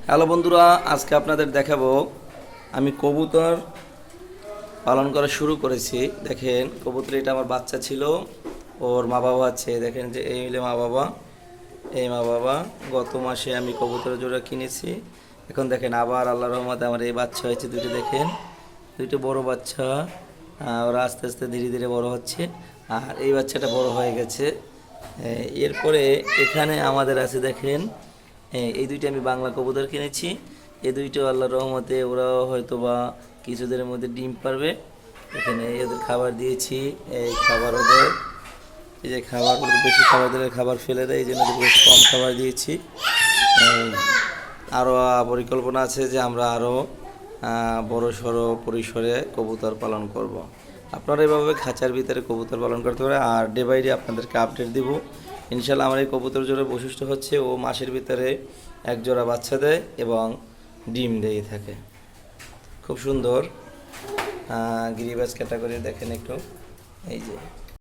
Hello বন্ধুরা, আজকে আপনাদের দেখাবো আমি কবুতর পালন করা শুরু করেছি। দেখেন কবুতর, এটা আমার বাচ্চা ছিল, ওর মা বাবা আছে। দেখেন যে এই হলো মা বাবা, এই মা বাবা। গত মাসে আমি কবুতরের জোড়া কিনেছি। এখন দেখেন আবার আল্লাহর রহমতে আমার এই বাচ্চা হয়েছে দুটো। দেখেন দুটো বড় বাচ্চা। ওরা আস্তে আস্তে ধীরে ধীরে বড় হচ্ছে, আর এই বাচ্চাটা বড় হয়ে গেছে। এরপরে এখানে আমাদের আছে দেখেন, এই দুইটা আমি বাংলা কবুতর কিনেছি। এই দুইটা আল্লাহর রহমতে ওরা হয়তো বা কিছুদিনের মধ্যে ডিম পারবে। এখানে এদের খাবার দিয়েছি, এই খাবার ওদের, এই যে খাবার ওদের বেশি খাবার দিলে খাবার ফেলে দেয়, এই জন্য ওদের বেশি কম খাবার দিয়েছি। আরও পরিকল্পনা আছে যে আমরা আরও বড় সড়ো পরিসরে কবুতর পালন করব। আপনারা এভাবে খাঁচার ভিতরে কবুতর পালন করতে পারে, আর ডে বাই ডে আপনাদেরকে আপডেট দিব ইনশাল্লাহ। আমার এই কবুতর জোড়ার বৈশিষ্ট্য হচ্ছে ও মাসের ভিতরে এক জোড়া বাচ্চা দেয় এবং ডিম দিয়ে থাকে। খুব সুন্দর গিরিবাজ ক্যাটাগরি। দেখেন একটু, এই যে